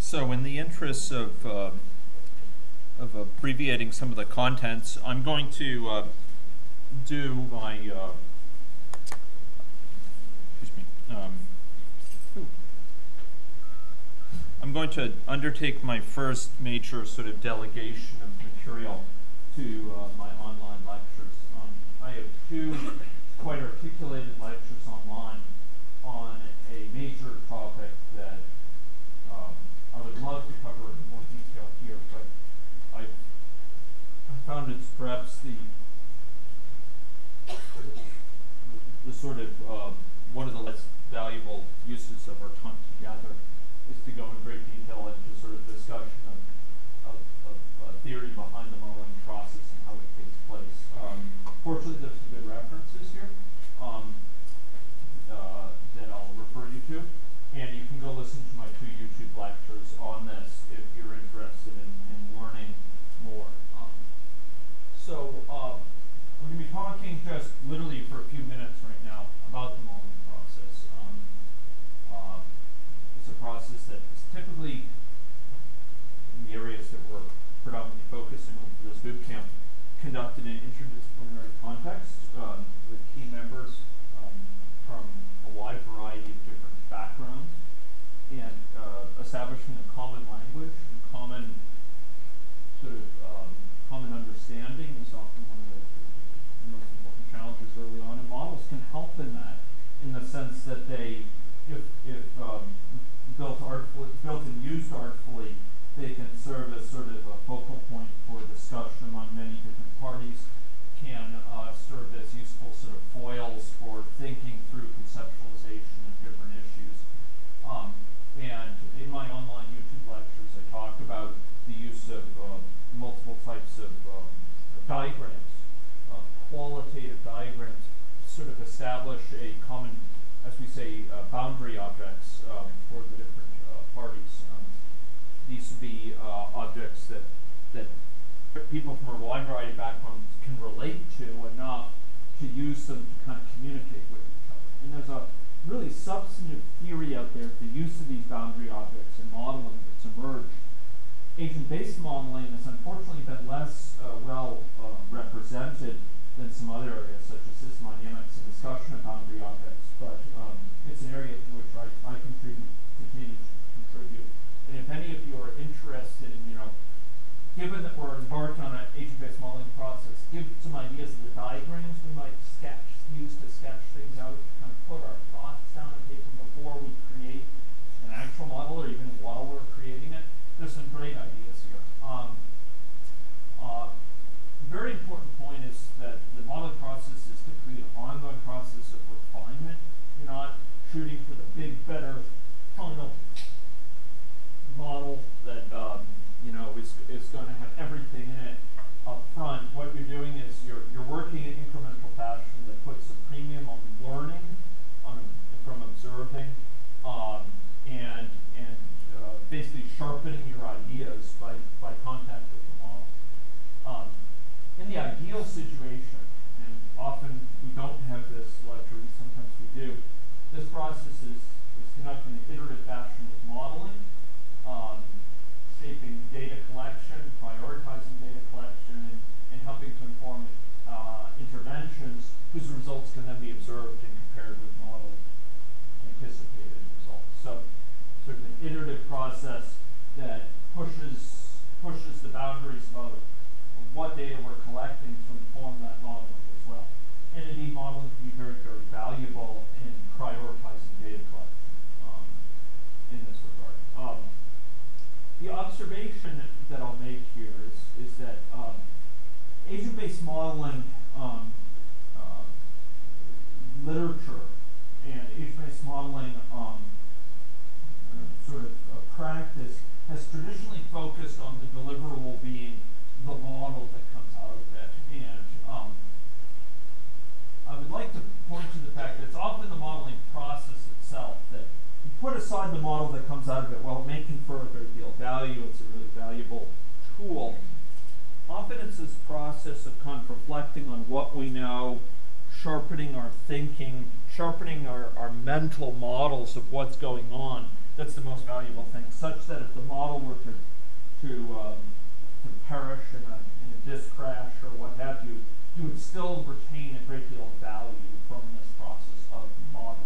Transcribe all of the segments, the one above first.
So in the interest of abbreviating some of the contents, I'm going to do my, I'm going to undertake my first major sort of delegation of material to my online lectures. I have two quite articulated lectures online on a major topic that I would love to cover in more detail here, but I found it's perhaps the sort of one of the less valuable uses of our time together is to go in great detail into sort of discussion of theory behind the modeling process and how it takes place. Fortunately, there's some good references here that I'll refer you to, and you can go listen to my two YouTube lectures on this if you're interested in learning more. I'm going to be talking just literally for a few minutes right now about the modeling process. It's a process that is typically, in the areas that we're predominantly focusing on for this boot camp, conducted in interdisciplinary context with key members from a wide variety of different backgrounds, and establishing a common language and common sort of common understanding is often one of the most important challenges early on, and models can help in that, in the sense that they, if built and used artfully, they can serve as sort of a focal point for discussion among many different parties, can serve as useful sort of foils for thinking through conceptualization of different issues. And in my online YouTube lectures, I talk about the use of multiple types of diagrams, qualitative diagrams, to sort of establish a common, as we say, boundary objects for the different parties. These would be objects that people from a wide variety of backgrounds can relate to enough to use them to kind of communicate with each other. And there's a really substantive theory out there for the use of these boundary objects in modeling that's emerged. Agent-based modeling has unfortunately been less well represented than some other areas, such as system dynamics and discussion of boundary objects. But it's an area to which I continue to contribute. And if any of you are interested in, given that we're embarked on an agent-based modeling process, give some ideas of the diagrams we might use to sketch things out, to kind of put our thoughts down on paper before we create an actual model, or even while we're creating it. There's some great ideas here. Very important point is that the modeling process is typically an ongoing process of refinement. You're not shooting for the big, better, final model that is going to have everything in it up front. What you're doing is you're working in incremental fashion that puts a premium on learning, from observing, and basically sharpening your ideas by contact with the model. In the ideal situation, and often we don't have this luxury, sometimes we do, this process is conducted in an iterative fashion with modeling, shaping data collection, prioritizing data collection, and helping to inform interventions whose results can then be observed and compared with model anticipated results. So sort of an iterative process that pushes the boundaries of what data we're collecting to inform that modeling as well. And indeed, modeling can be very, very valuable in prioritizing data collection in this regard. The observation that I'll make here is that agent-based modeling literature and agent-based modeling sort of practice has traditionally focused on the deliverable being the model that comes out of it. And I would like to point to the fact that it's often the modeling process itself that you put aside the model that comes out of it. While it may confer a great deal of value, it's a really valuable tool. Often it's this process of kind of reflecting on what we know, sharpening our thinking, sharpening our mental models of what's going on, That's the most valuable thing, such that if the model were to perish in a disk crash or what have you, you would still retain a great deal of value from this process of modeling.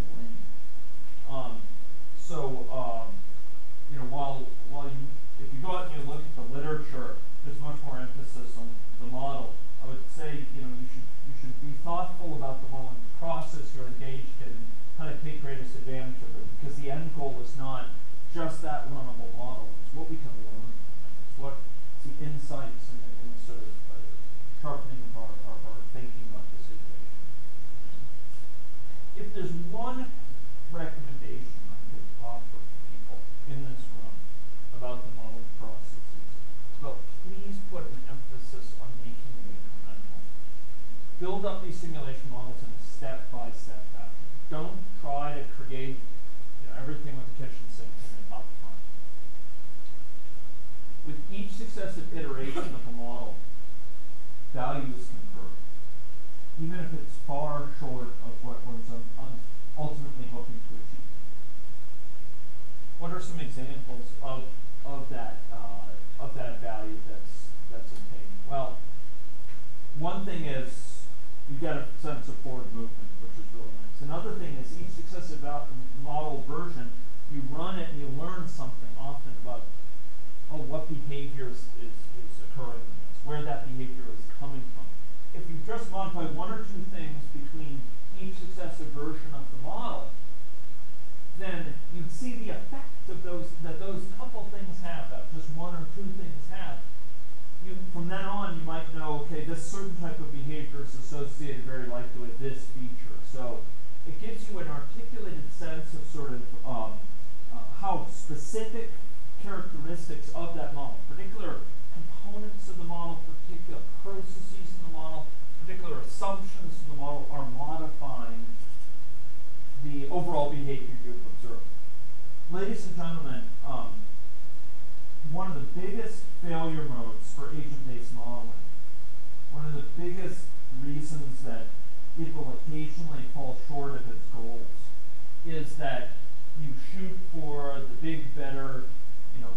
If you go out and you look at the literature, there's much more emphasis on the model. I would say, you should be thoughtful about the modeling process you're engaged in and kind of take greatest advantage of it, because the end goal is not just that runnable model. It's what we can learn from it. It's the insights and the sort of sharpening of our thinking about the situation. If there's one recommendation I could offer to people in this room about the model processes, well, please put an emphasis on making it incremental. Build up these simulation models in a step-by-step fashion. Don't try to create everything with the kitchen sink up front. With each successive iteration of a model, value is conferred, even if it's far short of what one's ultimately hoping to achieve. What are some examples of that value that's obtained? Well, one thing is you get a sense of forward movement, which is really nice. Another thing is each successive model version, you run it and you learn something often about what behavior is occurring in this, where that behavior is coming from. If you just modify one or two things between each successive version of the model, then you'd see the effect of those couple things have, that just one or two things have. From then on, you might know, okay, this certain type of behavior is associated very likely with this feature. So it gives you an articulated sense of sort of how specific characteristics of that model, particular components of the model, particular processes in the model, particular assumptions in the model are modifying the overall behavior you've observed. Ladies and gentlemen, one of the biggest failure modes for agent-based modeling, one of the biggest reasons that it will occasionally fall short of its goals, is that you shoot for the big, better,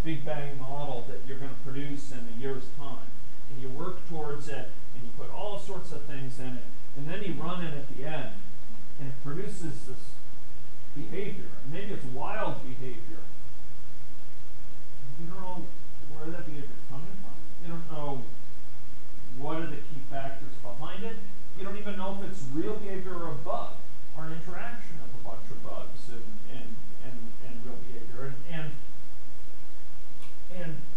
big bang model that you're going to produce in a year's time, and you work towards it, and you put all sorts of things in it, and then you run it at the end, and it produces this behavior. Maybe it's wild behavior. You don't know where that behavior is coming from. You don't know what are the key factors behind it. You don't even know if it's real behavior or a bug, or an interaction of a bunch of bugs and real behavior. And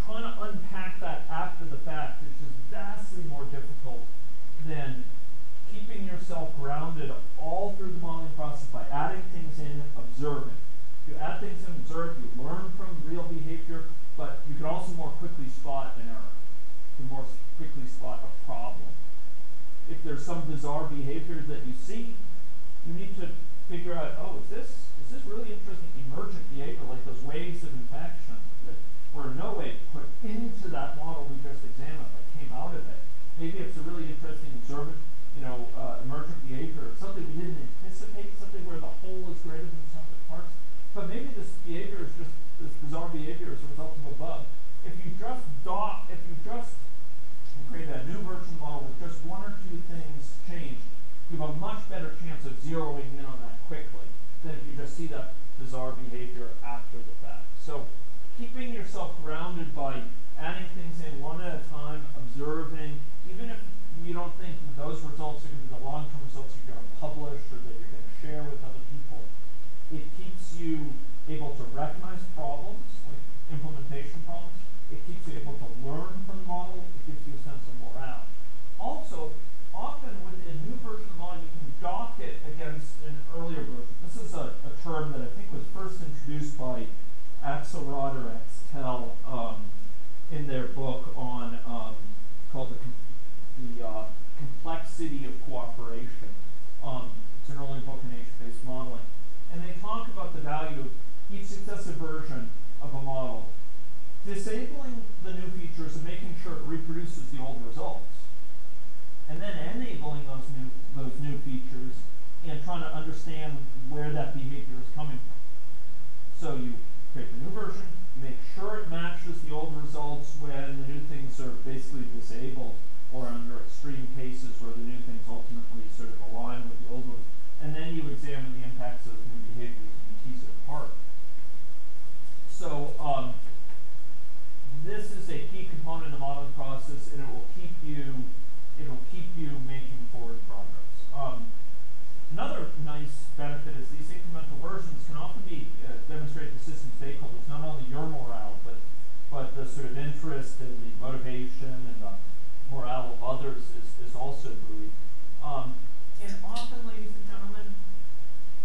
trying to unpack that after the fact is just vastly more difficult than keeping yourself grounded all through the modeling process by adding things in, observing. If you add things in, observe, you learn from real behavior, but you can also more quickly spot an error. You can more quickly spot a problem. If there's some bizarre behavior that you see, you need to figure out, is this really interesting emergent behavior, like those waves of infection that were in no way put into that model we just examined, but came out of it. Maybe it's a really interesting emergent behavior, something we didn't anticipate, something where the whole is greater than the sum of its parts. But maybe this behavior is just this bizarre behavior as a result of a bug. If you just create a new version model with just one or two things changed, you have a much better chance of zeroing in on that quickly than if you just see that bizarre behavior after the fact. So keeping yourself grounded by adding things in one at a time, observing, even if you don't think that those results are going to be the long-term results you're going to publish or that you're going to share with other people, it keeps you able to recognize problems, like implementation problems. It keeps you able to learn from the model. It gives you a sense of morale. Also, often with a new version of the model, you can dock it against an earlier version. This is a term that I think was first introduced by Axelrod or Axtel in their book on called the Complexity of Cooperation. It's an early book in agent-based modeling. And they talk about the value of each successive version of a model disabling the new features and making sure it reproduces the old results, and then enabling those new features and trying to understand where that behavior is coming from. So you create sure it matches the old results when the new things are basically disabled, or under extreme cases where the new things ultimately sort of align with the old ones. And then you examine the impacts of new behaviors and you tease it apart. So this is a key component of the modeling process, and it will keep you making forward progress. Another nice benefit is these incremental versions can often be demonstrated to system stakeholders, not only your morale, but the sort of interest and the motivation and the morale of others is also buoyed. And often, ladies and gentlemen,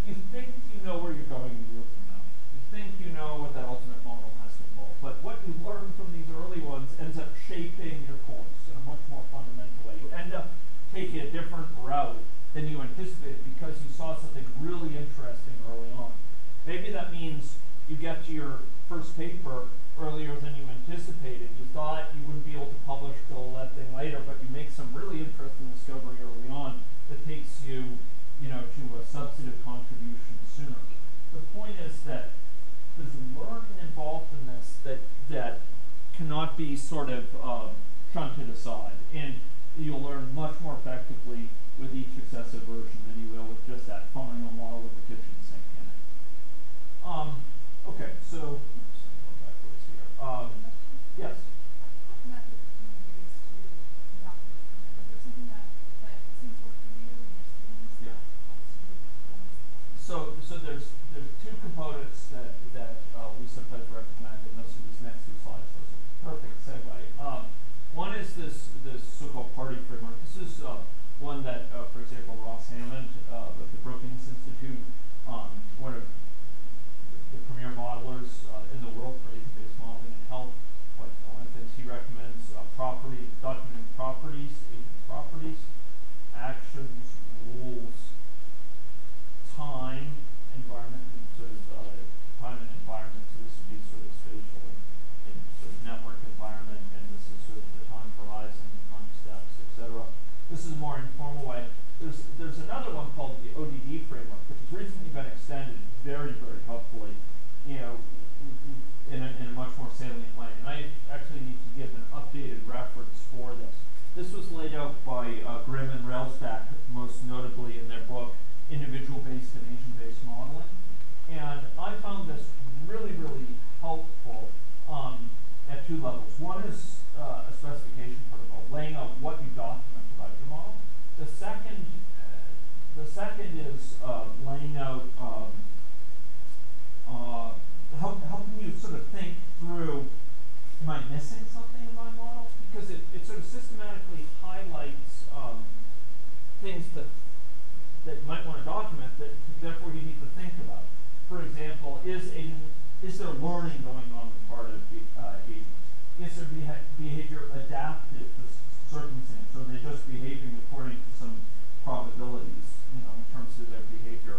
you think you know where you're going a year from now. You think you know what that ultimate model has to involve. But what you learn from these early ones ends up shaping your course in a much more fundamental way. You end up taking a different route than you anticipated because you saw something really interesting early on. Maybe that means you get to your first paper earlier than you anticipated. You thought you wouldn't be able to publish till that thing later, but you make some really interesting discovery early on that takes you, to a substantive contribution sooner. The point is that there's learning involved in this that cannot be sort of shunted aside, and you'll learn much more effectively with each successive version than you will with just that final model with the kitchen sink in it. Okay, so oops, I'm going backwards here. Yes. So there's two components that we sometimes recommend, and those are these next two slides. So it's a perfect segue. One is this so-called party framework. This is one that, for example, Ross Hammond of the Brookings Institute, one of the premier modelers in the world for agent-based modeling and health. One of the things he recommends: documenting properties, agent properties, actions, rules, time, environment, and sort of time and environment. So this would be sort of spatial and sort of network environment, and this is sort of the time horizon, time steps, etc. This is a more informal way. There's another one called the ODD framework, which has recently been extended very, very helpfully, in a much more salient way. And I actually need to give an updated reference for this. This was laid out by Grimm and Railsback, most notably in their book Individual-Based and Agent-Based Modeling. And I found this really, really helpful at two levels. One is a specification protocol, laying out what you document about your model. The second is laying out, helping you sort of think through, am I missing something in my model? Because it sort of systematically highlights things that you might want to document that therefore you need to think about. For example, is there learning going on the part of agents? Is their behavior adaptive to circumstance, or are they just behaving according to some probabilities, in terms of their behavior?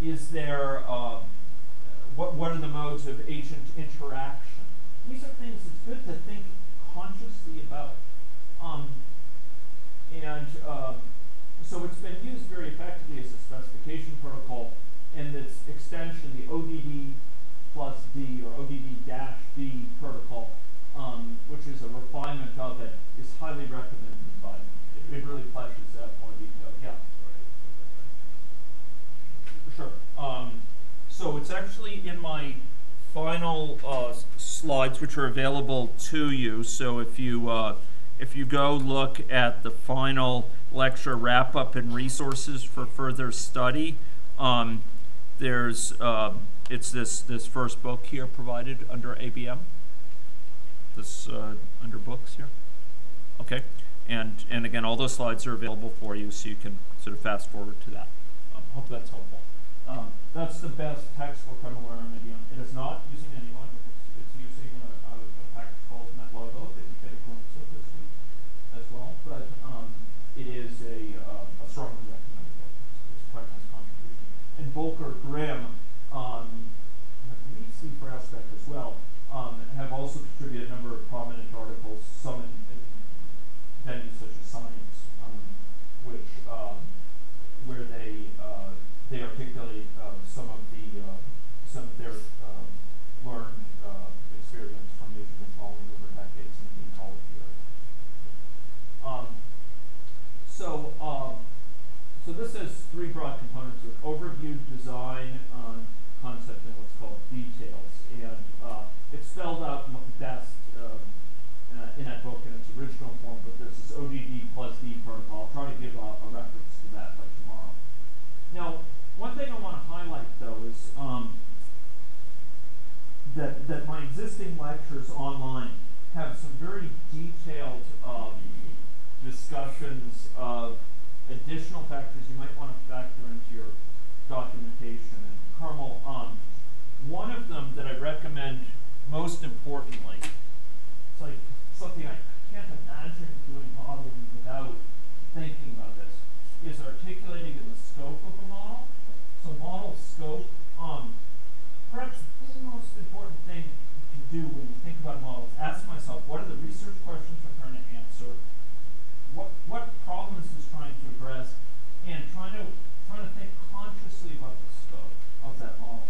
Is there what are the modes of agent interaction? These are things it's good to think consciously about. So it's been used very effectively as a specification protocol, and its extension, the ODD plus D or ODD-D protocol, which is a refinement of it, is highly recommended by me. It really fleshes out more detail. Yeah. Sure. So it's actually in my final slides, which are available to you. So if you go look at the final lecture wrap-up and resources for further study, it's this first book here provided under ABM. This under books here. Okay, and again, all those slides are available for you, so you can sort of fast forward to that. Hope that's helpful. That's the best textbook I'm aware of. It is not using anyone. It's using a package called NetLogo that you get a glimpse of this week as well. But it is a strongly recommended book. It's quite a nice contribution. And Volker Grimm, and I believe Steve Railsback as well, have also contributed a number of prominent articles, some in venues such as Science, where they articulate some of their that my existing lectures online have some very detailed discussions of additional factors you might want to factor into your documentation. And Carmel, one of them that I recommend most importantly, it's like something I can't imagine doing modeling without thinking about this, is articulating in the scope of a model. So model scope, perhaps the most important thing you can do when you think about models, ask myself, what are the research questions I'm trying to answer? What problems is trying to address? And trying to think consciously about the scope of that model.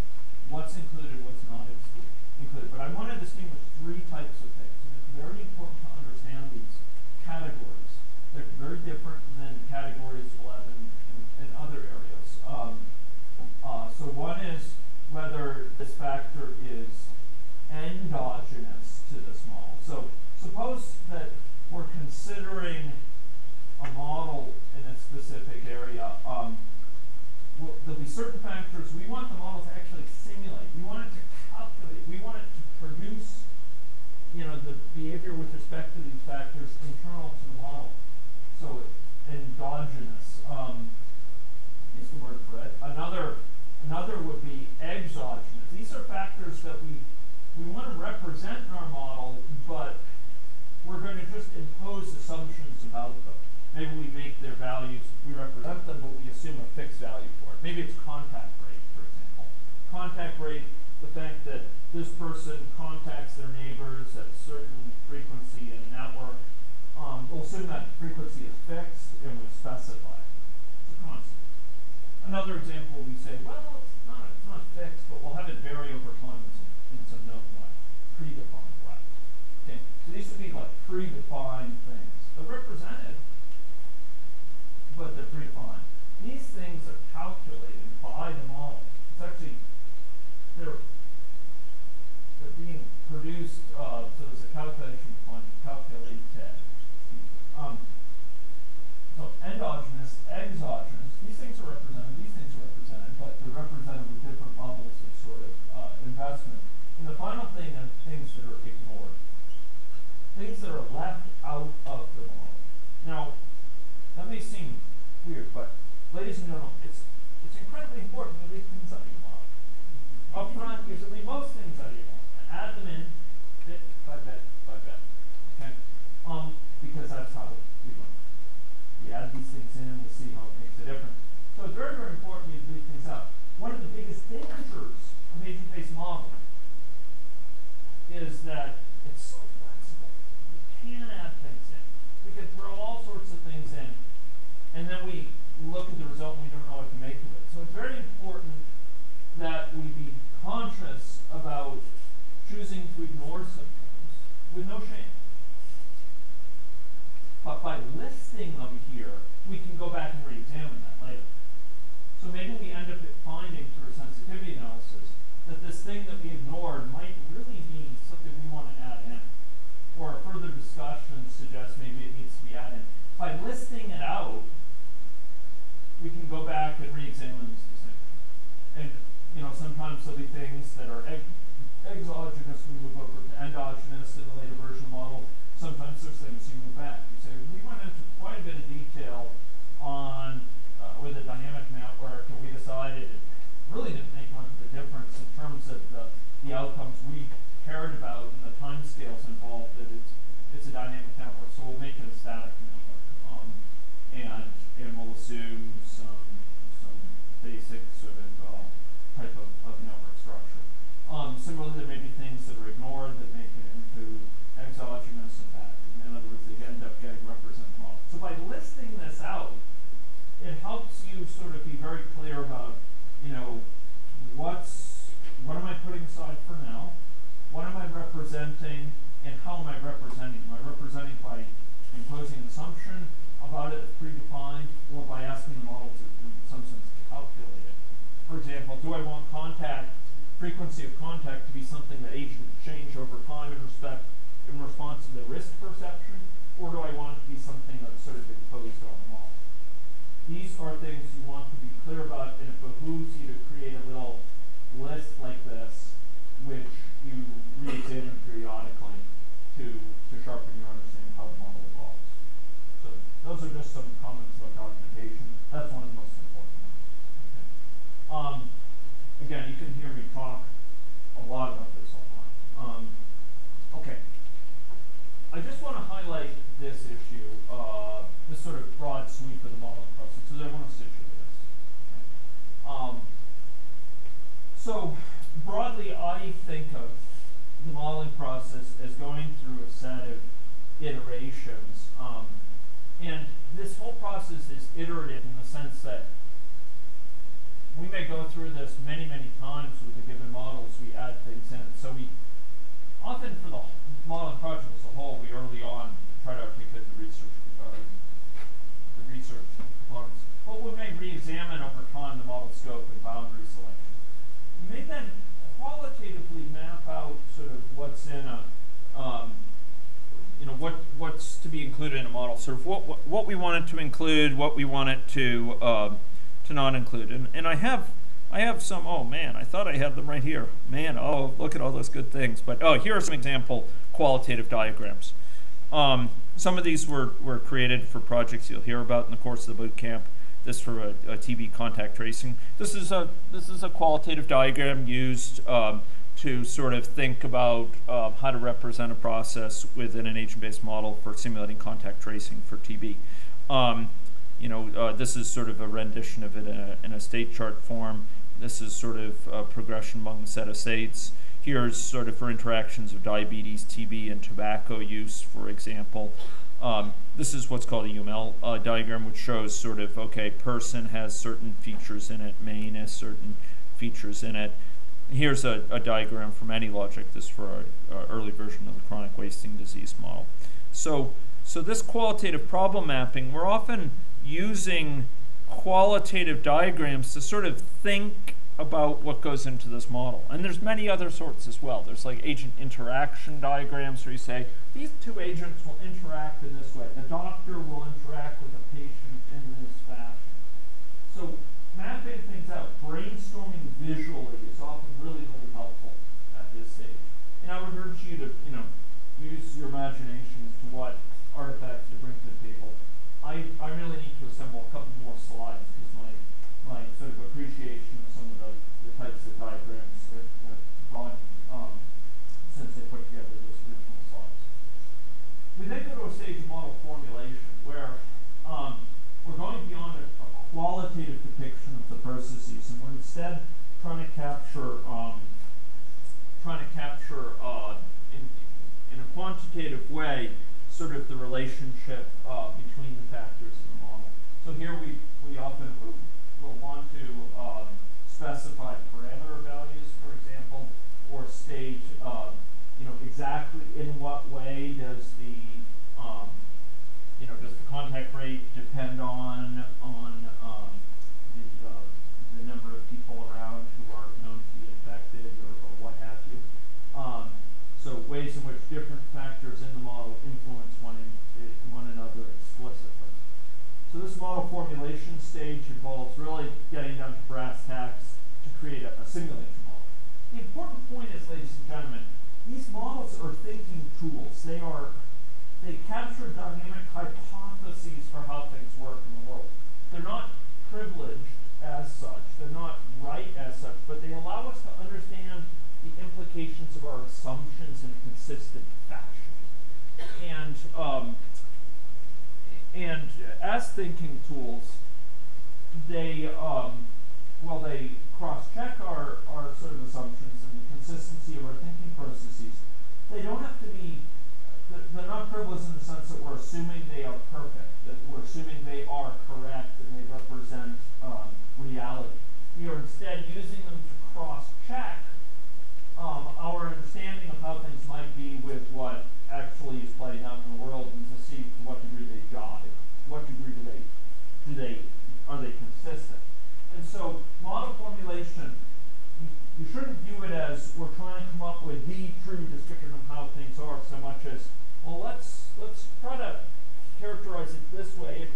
What's included, what's not included. But I want to distinguish three types of things. And it's very important to understand these categories. They're very different than categories we'll have in other areas. So one is whether this factor is endogenous to this model. So suppose that we're considering a model in a specific area. There'll be certain factors we want the model to actually simulate. We want it to calculate. We want it to produce, the behavior with respect to these factors internal to the model. So endogenous is the word for it. Another would be exogenous. These are factors that we want to represent in our model, but we're going to just impose assumptions about them. Maybe we make their values, we represent them, but we assume a fixed value for it. Maybe it's contact rate, for example. Contact rate, the fact that this person contacts their neighbors at a certain frequency in a network, we'll assume that frequency is fixed and we'll specify it. It's a constant. Another example, we say, well, it's not fixed, but we'll have it vary over time in some known way, predefined way. Okay? So these would be like predefined things. They're represented, but they're predefined. These things are calculated by the model. It's actually, they're being produced, so there's a calculation point, calculated. So endogenous, exogenous, these things are represented, but they're represented with different levels of sort of investment. And the final thing are things that are ignored. Things that are left out of the model. Now, that may seem weird, but ladies and gentlemen, it's incredibly important to leave things out of your model. Up front, you should leave most things out of your model. And add them in bit by bit by bit. Okay? Because that's how we learn. We add these things in, we'll see how it makes a difference. So it's very, very important you leave things out. One of the biggest dangers of agent-based modeling is that it's so flexible. We can add things in. We can throw all sorts of things in, and then we look at the result and we don't know what to make of it. So it's very important that we be conscious about choosing to ignore some things with no shame. But by listing them here, we can go back and re-examine that later. So maybe we end up finding through a sensitivity analysis that this thing that we ignored might really be something we want to add in. Or further discussion suggests maybe it needs to be added in. By listing it out, we can go back and re-examine this decision. And sometimes there'll be things that are exogenous, we move over to endogenous in a later version model. Sometimes there's things you move back. You say, we went into quite a bit of detail on with a dynamic network, and we decided it really didn't make much of a difference in terms of the outcomes we cared about and the time scales involved, that it's a dynamic network, so we'll make it a static network. And we'll assume some basic sort of type of network structure. Similarly, there may be things that are ignored that make it into exogenous and that. In other words, they end up getting represented model. So by listing this out, it helps you sort of be very clear about, what am I putting aside for now? What am I representing, and how am I representing? Am I representing by imposing an assumption about it that's predefined, or by asking the model to, in some sense, calculate it? For example, do I want frequency of contact to be something that agents change over time in response to the risk perception, or do I want it to be something that's sort of imposed on the model? These are things you want to be clear about, and it behooves you to create a little list like this, which you modeling process as going through a set of iterations. And this whole process is iterative in the sense that we may go through this many, many times with a given model as we add things in. So we often, for the modeling project as a whole, we early on try to articulate the research components. But we may re-examine over time the model scope and boundary selection. We may then qualitatively map out sort of what's in a, what's to be included in a model, sort of what we want it to include, what we want it to not include. And I have some, oh man, I thought I had them right here. Man, oh, look at all those good things. But oh, here are some example qualitative diagrams. Some of these were created for projects you'll hear about in the course of the boot camp. This for a TB contact tracing. This is a qualitative diagram used to sort of think about how to represent a process within an agent-based model for simulating contact tracing for TB. This is sort of a rendition of it in a state chart form. This is sort of a progression among a set of states. Here's sort of for interactions of diabetes, TB, and tobacco use, for example. This is what's called a UML diagram, which shows sort of, okay, person has certain features in it, main has certain features in it. Here's a diagram from AnyLogic. This is for our early version of the chronic wasting disease model. So this qualitative problem mapping, we're often using qualitative diagrams to sort of think about what goes into this model. And there's many other sorts as well. There's like agent interaction diagrams where you say, these two agents will interact in this way. The doctor will interact with the patient in this fashion. So mapping things out, brainstorming visually is often really, really helpful at this stage. And I would urge you to, use your imagination as to what artifacts to bring to the table. I really need to assemble a couple more slides because my sort of appreciation of some of the types of diagrams that broadened since they put together those original slides. We then go to a stage of model formulation where we're going beyond a qualitative depiction of the processes, and we're instead trying to capture in a quantitative way sort of the relationship between the factors in the model. So here we often will want to specify parameter values, for example, or state exactly in what way does the contact rate depend on the number of people around who are known to be infected or what have you. So ways in which different factors in the model influence one another explicitly. So this model formulation stage involves really getting down to brass tacks to create a simulation model. The important point is, ladies and gentlemen, these models are thinking tools. They capture dynamic hypotheses for how things work in the world. They're not privileged as such. They're not right as such, but they allow us to understand the implications of our assumptions in a consistent fashion. And as thinking tools, they cross-check our sort of assumptions and the consistency of our thinking processes. They don't have to be, they're not privileged in the sense that we're assuming they are perfect, that we're assuming they are correct and they represent reality. We are instead using them to cross-check our understanding of how things might be with what actually is playing out in the world, and to see to what degree they jive, to what degree are they consistent. And so model formulation, you shouldn't view it as we're trying to come up with the true description of how things are so much as, well, let's try to characterize it this way.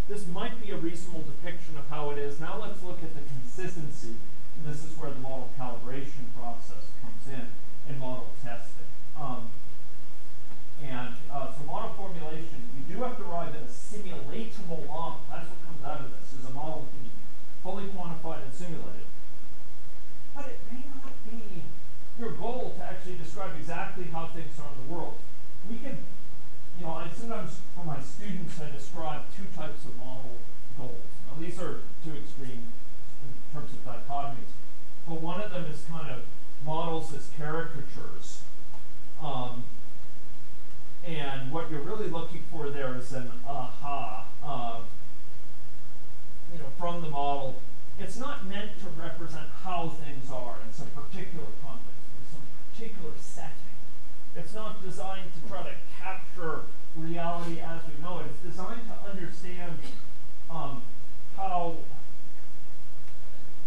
This might be a reasonable depiction of how it is. Now let's look at the consistency. And this is where the model calibration process comes in model testing. So model formulation, you do have to arrive at a simulatable model. That's what comes out of this, is a model that can be fully quantified and simulated. But it may not be your goal to actually describe exactly how things are in the world. We can, I sometimes for my students I describe two types of model goals. Now these are two extreme in terms of dichotomies, but one of them is kind of models as caricatures, setting. It's not designed to try to capture reality as we know it. It's designed to understand how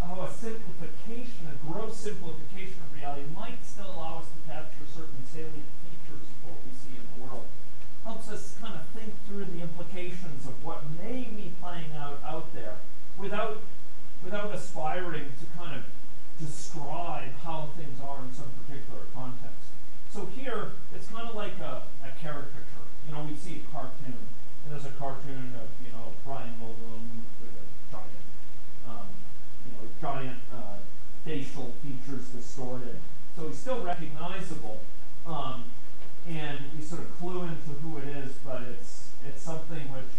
a simplification, a gross simplification of reality might still allow us to capture certain salient features of what we see in the world. Helps us kind of think through the implications of what may be playing out there without aspiring to kind of describe how things are in some particular context. So here, it's kind of like a caricature. You know, we see a cartoon, and there's a cartoon of, you know, Brian Mulroney with a giant facial features distorted. So he's still recognizable, and we sort of clue into who it is, but it's something which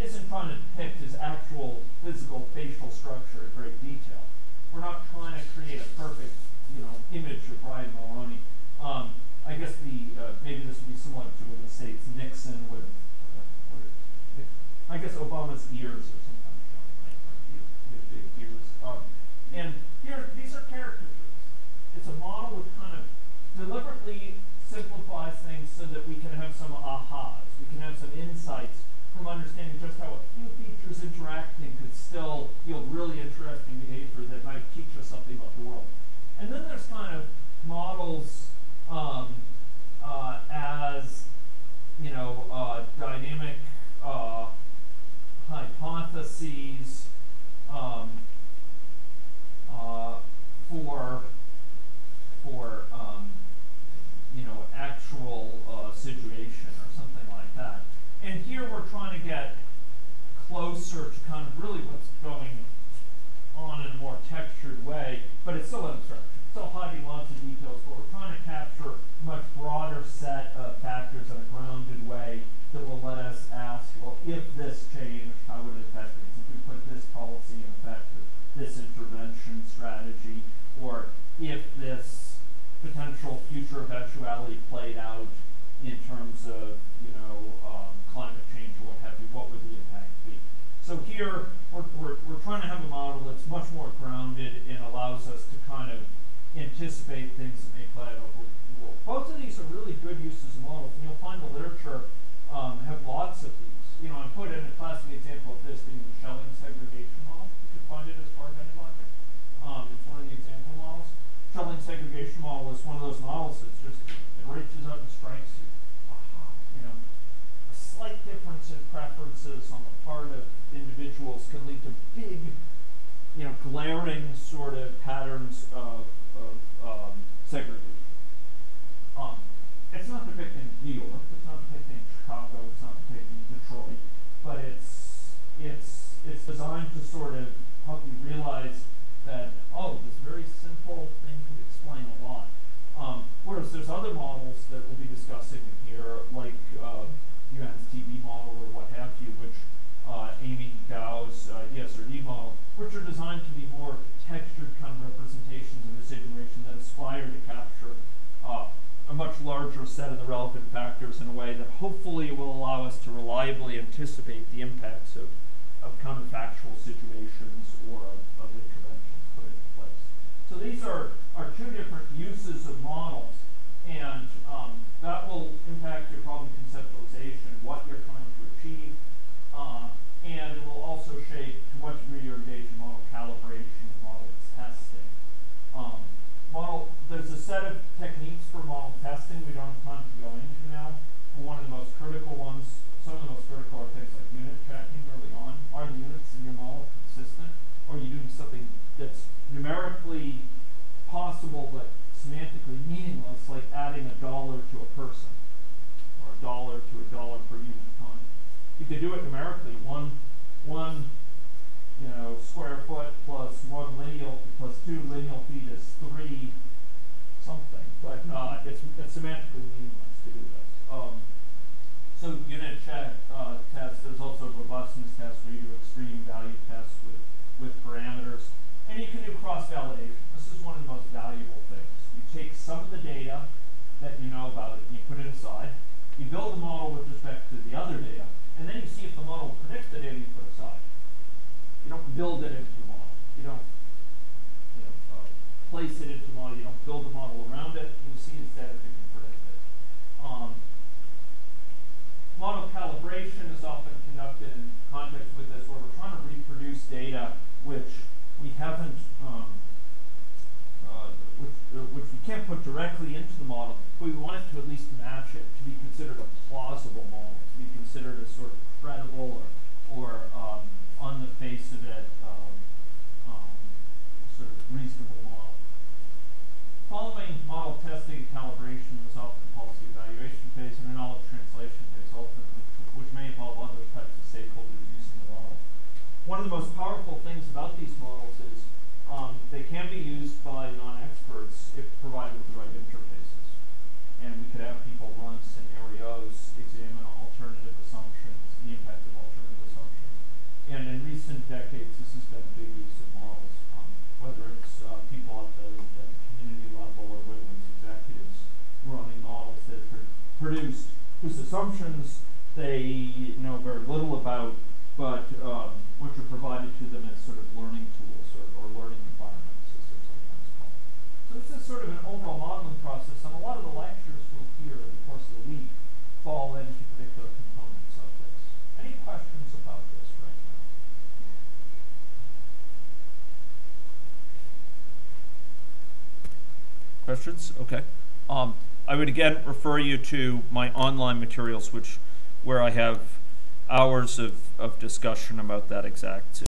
isn't trying to depict his actual physical facial structure in great detail. We're not trying to create a perfect, you know, image of Brian Mulroney. I guess maybe this would be similar to in the States, Nixon with I guess Obama's ears or something. His big ears. And here, these are caricatures. It's a model which kind of deliberately simplifies things so that we can have some ahas. We can have some insights from understanding just how a few features interacting could still yield really interesting behavior that might teach us something about the world. And then there's kind of models as, you know, dynamic hypotheses for you know, actual situation or something like that. And here we're trying to get closer to kind of really what's going on in a more textured way, but it's still abstraction. Still hiding lots of details, but we're trying to capture a much broader set of factors in a grounded way that will let us ask, well, if this changed, how would it affect things? If we put this policy in effect, this intervention strategy, or if this potential future eventuality played out in terms of, you know, climate change or what have you, what would the impact be? So here, we're trying to have a model that's much more grounded and allows us to kind of anticipate things that may play out over the world. Both of these are really good uses of models, and you'll find the literature have lots of these. You know, I put in a classic example of this being the Schelling segregation model. You can find it as part of any logic. It's one of the example models. Schelling segregation model is one of those models that's just, it reaches out and strikes you. Aha, you know, a slight difference in preferences on the part of individuals can lead to big, you know, glaring sort of patterns of segregation. It's not depicting New York, it's not depicting Chicago, it's not depicting Detroit, but it's designed to sort of help you realize that, oh, this very simple thing could explain a lot. Whereas there's other models that we'll be discussing here, like UN's TV model or what have you, which Amy Dow's ESRD model, which are designed to be more textured kind of representations of a situation that aspire to capture a much larger set of the relevant factors in a way that hopefully will allow us to reliably anticipate the impacts of counterfactual situations or of interventions put into place. So these are two different uses of models, and that will impact your problem conceptualization, what you're trying to achieve, and it will also shape to what degree you're engaged in model calibration and model testing. There's a set of techniques for model testing we don't have time to go into now. One of the most critical ones, some of the most critical are things like unit checking early on. Are the units in your model consistent? Or are you doing something that's numerically possible but semantically meaningless, like adding $1 to a person, or $1 to a dollar per unit of time? You could do it numerically. One you know, square foot plus 1 lineal plus 2 lineal feet is 3 something, but it's semantically meaningless to do this. So unit check test, there's also a robustness test where you do extreme value tests with parameters, and you can do cross-validation. This is one of the most valuable things. You take some of the data that you know about it, and you put it aside, you build a model with respect to the other data, and then you see if the model predicts the data you put aside. You don't build it into the model. You don't place it into the model. You don't build the model around it. You see if into the model, but we want it to at least match it, to be considered a plausible model, to be considered a sort of credible or on the face of it, sort of reasonable model. Following model testing and calibration is often the policy evaluation phase and a knowledge translation phase, ultimately, which may involve other types of stakeholders using the model. One of the most powerful things about these models is they can be used by non-experts if provided with the right interfaces. And we could have people run scenarios, examine alternative assumptions, the impact of alternative assumptions. And in recent decades, this has been a big use of models, whether it's people at the community level or whether it's executives running models that are produced whose assumptions they know very little about, but which are provided to them as sort of learning tools or learning environments, as they're sometimes called. So this is sort of an overall modeling process, and a lot of the lectures we'll hear in the course of the week fall into particular components of this. Any questions about this right now? Questions? Okay. I would again refer you to my online materials, where I have hours of discussion about that exact